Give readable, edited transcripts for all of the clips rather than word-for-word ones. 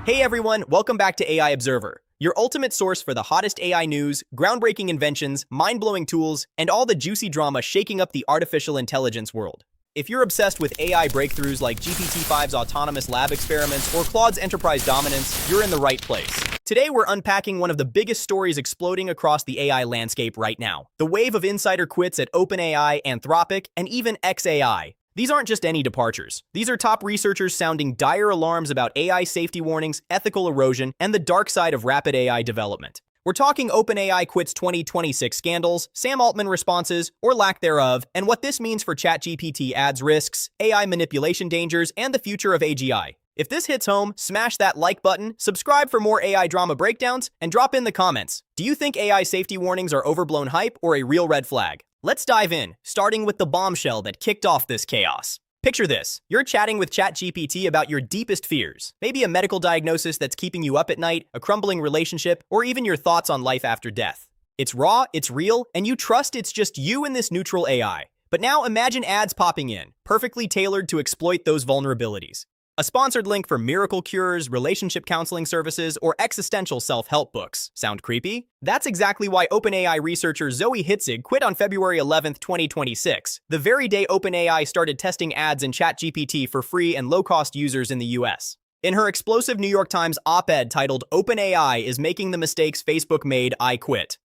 Hey everyone, welcome back to AI Observer, your ultimate source for the hottest AI news, groundbreaking inventions, mind-blowing tools, and all the juicy drama shaking up the artificial intelligence world. If you're obsessed with AI breakthroughs like GPT-5's autonomous lab experiments or Claude's enterprise dominance, you're in the right place. Today we're unpacking one of the biggest stories exploding across the AI landscape right now, the wave of insider quits at OpenAI, Anthropic, and even xAI. These aren't just any departures. These are top researchers sounding dire alarms about AI safety warnings, ethical erosion, and the dark side of rapid AI development. We're talking OpenAI quits 2026 scandals, Sam Altman responses, or lack thereof, and what this means for ChatGPT ads risks, AI manipulation dangers, and the future of AGI. If this hits home, smash that like button, subscribe for more AI drama breakdowns, and drop in the comments. Do you think AI safety warnings are overblown hype or a real red flag? Let's dive in, starting with the bombshell that kicked off this chaos. Picture this. You're chatting with ChatGPT about your deepest fears. Maybe a medical diagnosis that's keeping you up at night, a crumbling relationship, or even your thoughts on life after death. It's raw, it's real, and you trust it's just you and this neutral AI. But now imagine ads popping in, perfectly tailored to exploit those vulnerabilities. A sponsored link for miracle cures, relationship counseling services, or existential self-help books. Sound creepy? That's exactly why OpenAI researcher Zoe Hitzig quit on February 11, 2026, the very day OpenAI started testing ads in ChatGPT for free and low-cost users in the US. In her explosive New York Times op-ed titled "OpenAI is making the mistakes Facebook made, I quit,"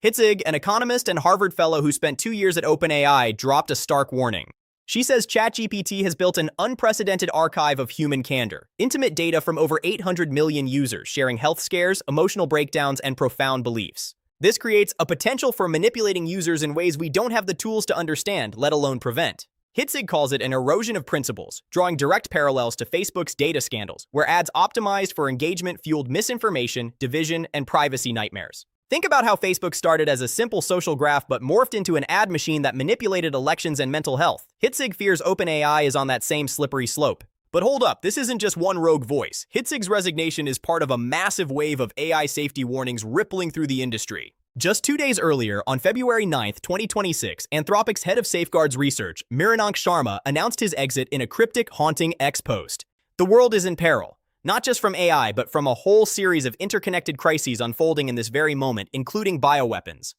Hitzig, an economist and Harvard fellow who spent 2 years at OpenAI, dropped a stark warning. She says ChatGPT has built an unprecedented archive of human candor, intimate data from over 800 million users sharing health scares, emotional breakdowns, and profound beliefs. This creates a potential for manipulating users in ways we don't have the tools to understand, let alone prevent. Hitzig calls it an erosion of principles, drawing direct parallels to Facebook's data scandals, where ads optimized for engagement fueled misinformation, division, and privacy nightmares. Think about how Facebook started as a simple social graph but morphed into an ad machine that manipulated elections and mental health. Hitzig fears OpenAI is on that same slippery slope. But hold up, this isn't just one rogue voice. Hitzig's resignation is part of a massive wave of AI safety warnings rippling through the industry. Just 2 days earlier, on February 9, 2026, Anthropic's head of safeguards research, Mrinank Sharma, announced his exit in a cryptic, haunting X post. The world is in peril. Not just from AI, but from a whole series of interconnected crises unfolding in this very moment, including bioweapons.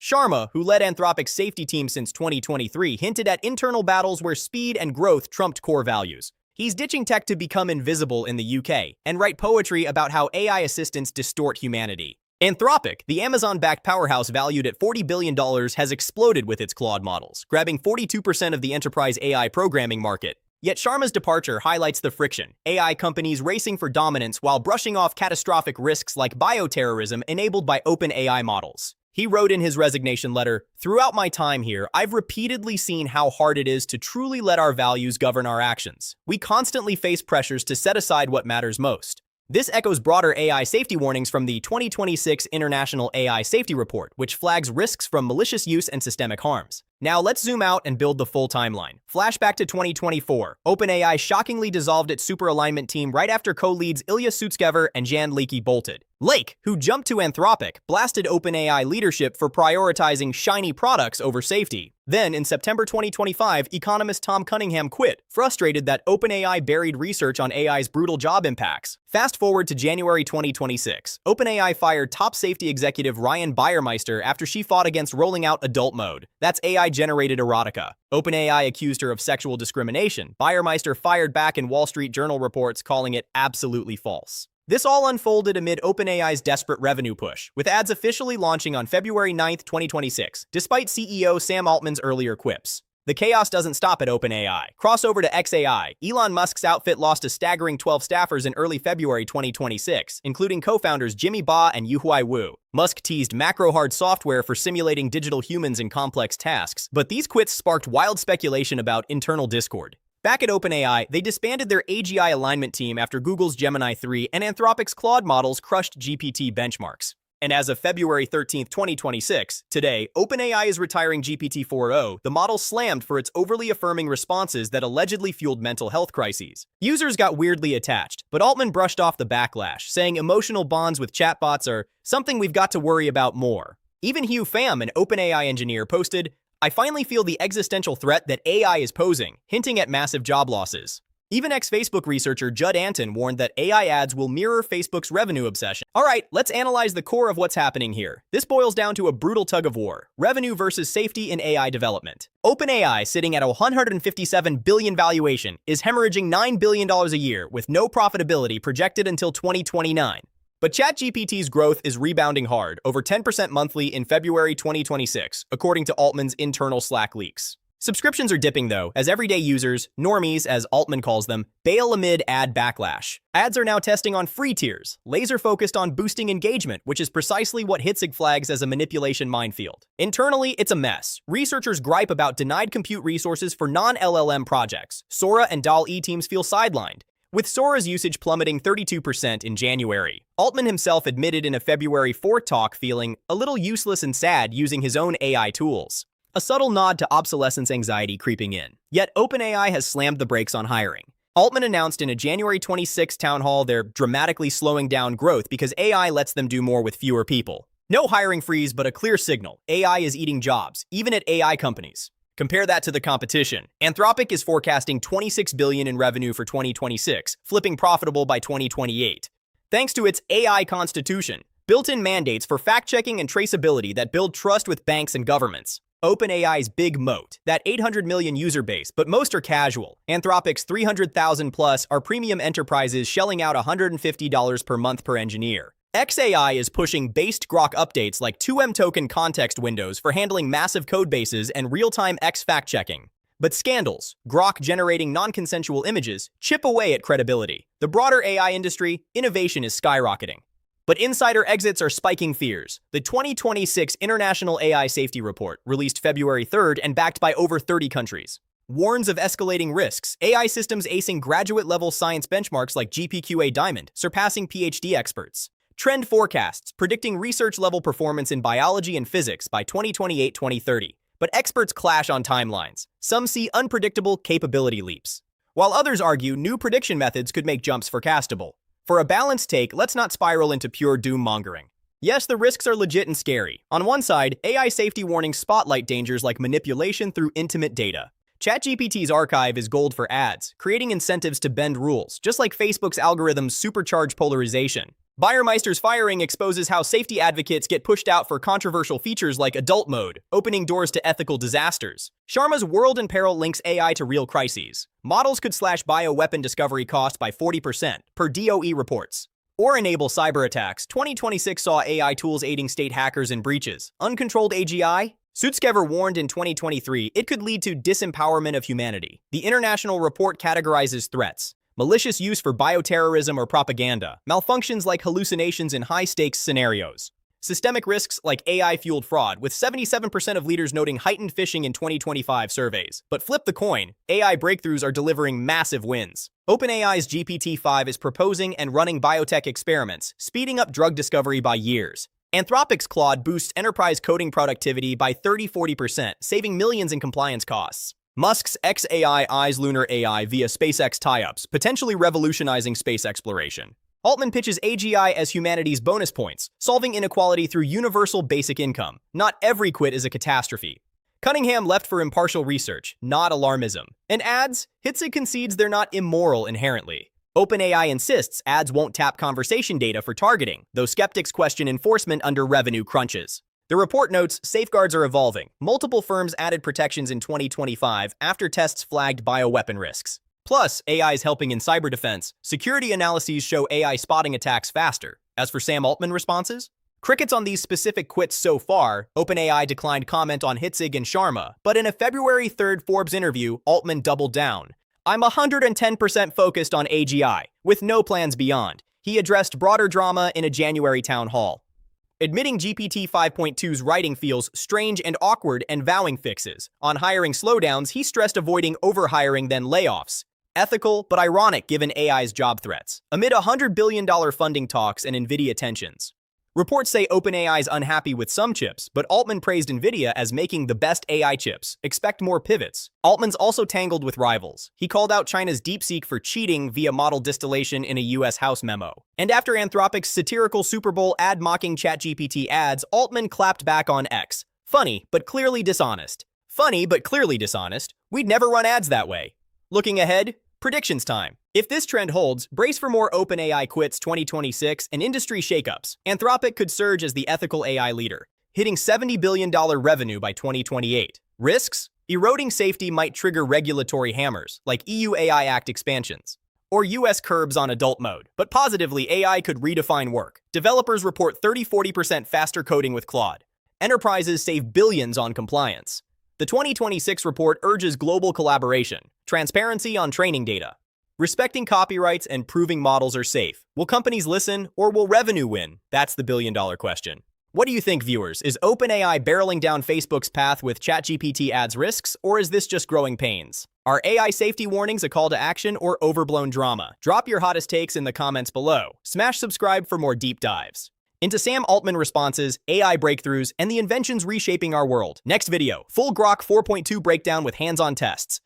Sharma, who led Anthropic's safety team since 2023, hinted at internal battles where speed and growth trumped core values. He's ditching tech to become invisible in the UK and write poetry about how AI assistants distort humanity. Anthropic, the Amazon-backed powerhouse valued at $40 billion, has exploded with its Claude models, grabbing 42% of the enterprise AI programming market. Yet Sharma's departure highlights the friction, AI companies racing for dominance while brushing off catastrophic risks like bioterrorism enabled by OpenAI models. He wrote in his resignation letter, "Throughout my time here, I've repeatedly seen how hard it is to truly let our values govern our actions. We constantly face pressures to set aside what matters most." This echoes broader AI safety warnings from the 2026 International AI Safety Report, which flags risks from malicious use and systemic harms. Now let's zoom out and build the full timeline. Flashback to 2024. OpenAI shockingly dissolved its super alignment team right after co-leads Ilya Sutskever and Jan Leaky bolted. Lake, who jumped to Anthropic, blasted OpenAI leadership for prioritizing shiny products over safety. Then, in September 2025, economist Tom Cunningham quit, frustrated that OpenAI buried research on AI's brutal job impacts. Fast forward to January 2026. OpenAI fired top safety executive Ryan Bayermeister after she fought against rolling out adult mode. That's AI-generated erotica. OpenAI accused her of sexual discrimination. Bayermeister fired back in Wall Street Journal reports, calling it absolutely false. This all unfolded amid OpenAI's desperate revenue push, with ads officially launching on February 9, 2026, despite CEO Sam Altman's earlier quips. The chaos doesn't stop at OpenAI. Crossover to xAI, Elon Musk's outfit lost a staggering 12 staffers in early February 2026, including co-founders Jimmy Ba and Yuhui Wu. Musk teased macro-hard software for simulating digital humans in complex tasks, but these quits sparked wild speculation about internal discord. Back at OpenAI, they disbanded their AGI alignment team after Google's Gemini 3 and Anthropic's Claude models crushed GPT benchmarks. And as of February 13, 2026, today, OpenAI is retiring GPT-4o, the model slammed for its overly affirming responses that allegedly fueled mental health crises. Users got weirdly attached, but Altman brushed off the backlash, saying emotional bonds with chatbots are something we've got to worry about more. Even Hugh Pham, an OpenAI engineer, posted, "I finally feel the existential threat that AI is posing, hinting at massive job losses." Even ex-Facebook researcher Judd Anton warned that AI ads will mirror Facebook's revenue obsession. Alright, let's analyze the core of what's happening here. This boils down to a brutal tug of war: revenue versus safety in AI development. OpenAI, sitting at a $157 billion valuation, is hemorrhaging $9 billion a year with no profitability projected until 2029. But ChatGPT's growth is rebounding hard, over 10% monthly in February 2026, according to Altman's internal Slack leaks. Subscriptions are dipping though, as everyday users, normies as Altman calls them, bail amid ad backlash. Ads are now testing on free tiers, laser-focused on boosting engagement, which is precisely what Hitzig flags as a manipulation minefield. Internally, it's a mess. Researchers gripe about denied compute resources for non-LLM projects. Sora and DALL-E teams feel sidelined, with Sora's usage plummeting 32% in January. Altman himself admitted in a February 4 talk feeling a little useless and sad using his own AI tools. A subtle nod to obsolescence anxiety creeping in. Yet OpenAI has slammed the brakes on hiring. Altman announced in a January 26 town hall they're dramatically slowing down growth because AI lets them do more with fewer people. No hiring freeze, but a clear signal: AI is eating jobs, even at AI companies. Compare that to the competition. Anthropic is forecasting $26 billion in revenue for 2026, flipping profitable by 2028. Thanks to its AI constitution, built-in mandates for fact-checking and traceability that build trust with banks and governments. OpenAI's big moat, that 800 million user base, but most are casual. Anthropic's 300,000 plus are premium enterprises shelling out $150 per month per engineer. xAI is pushing based Grok updates like 2M token context windows for handling massive code bases and real-time X fact-checking. But scandals, Grok generating non-consensual images, chip away at credibility. The broader AI industry, innovation is skyrocketing. But insider exits are spiking fears. The 2026 International AI Safety Report, released February 3rd and backed by over 30 countries, warns of escalating risks. AI systems acing graduate-level science benchmarks like GPQA Diamond, surpassing PhD experts. Trend forecasts predicting research-level performance in biology and physics by 2028-2030. But experts clash on timelines. Some see unpredictable capability leaps, while others argue new prediction methods could make jumps forecastable. For a balanced take, let's not spiral into pure doom-mongering. Yes, the risks are legit and scary. On one side, AI safety warnings spotlight dangers like manipulation through intimate data. ChatGPT's archive is gold for ads, creating incentives to bend rules, just like Facebook's algorithms supercharge polarization. Bayermeister's firing exposes how safety advocates get pushed out for controversial features like adult mode, opening doors to ethical disasters. Sharma's world in peril links AI to real crises. Models could slash bioweapon discovery cost by 40%, per DOE reports, or enable cyber attacks. 2026 saw AI tools aiding state hackers in breaches. Uncontrolled AGI? Sutskever warned in 2023 it could lead to disempowerment of humanity. The international report categorizes threats: malicious use for bioterrorism or propaganda, malfunctions like hallucinations in high-stakes scenarios, systemic risks like AI-fueled fraud, with 77% of leaders noting heightened phishing in 2025 surveys. But flip the coin, AI breakthroughs are delivering massive wins. OpenAI's GPT-5 is proposing and running biotech experiments, speeding up drug discovery by years. Anthropic's Claude boosts enterprise coding productivity by 30–40%, saving millions in compliance costs. Musk's xAI eyes lunar AI via SpaceX tie-ups, potentially revolutionizing space exploration. Altman pitches AGI as humanity's bonus points, solving inequality through universal basic income. Not every quit is a catastrophe. Cunningham left for impartial research, not alarmism. And ads? Hitzig concedes they're not immoral inherently. OpenAI insists ads won't tap conversation data for targeting, though skeptics question enforcement under revenue crunches. The report notes safeguards are evolving. Multiple firms added protections in 2025 after tests flagged bioweapon risks. Plus, AI is helping in cyber defense. Security analyses show AI spotting attacks faster. As for Sam Altman responses, crickets on these specific quits so far. OpenAI declined comment on Hitzig and Sharma, but in a February 3rd Forbes interview, Altman doubled down. "I'm 110% focused on AGI, with no plans beyond." He addressed broader drama in a January town hall, admitting GPT 5.2's writing feels strange and awkward and vowing fixes. On hiring slowdowns, he stressed avoiding overhiring then layoffs. Ethical, but ironic given AI's job threats. Amid $100 billion funding talks and NVIDIA tensions. Reports say OpenAI's unhappy with some chips, but Altman praised NVIDIA as making the best AI chips. Expect more pivots. Altman's also tangled with rivals. He called out China's DeepSeek for cheating via model distillation in a US House memo. And after Anthropic's satirical Super Bowl ad mocking ChatGPT ads, Altman clapped back on X. Funny, but clearly dishonest. Funny, but clearly dishonest. We'd never run ads that way. Looking ahead, Predictions time. If this trend holds, brace for more OpenAI quits 2026 and industry shakeups. Anthropic could surge as the ethical AI leader, hitting $70 billion revenue by 2028. Risks? Eroding safety might trigger regulatory hammers, like EU AI Act expansions, or US curbs on adult mode. But positively, AI could redefine work. Developers report 30–40% faster coding with Claude. Enterprises save billions on compliance. The 2026 report urges global collaboration, transparency on training data, respecting copyrights, and proving models are safe. Will companies listen, or will revenue win? That's the billion-dollar question. What do you think, viewers? Is OpenAI barreling down Facebook's path with ChatGPT adds risks, or is this just growing pains? Are AI safety warnings a call to action or overblown drama? Drop your hottest takes in the comments below. Smash subscribe for more deep dives into Sam Altman responses, AI breakthroughs, and the inventions reshaping our world. Next video, full Grok 4.2 breakdown with hands-on tests.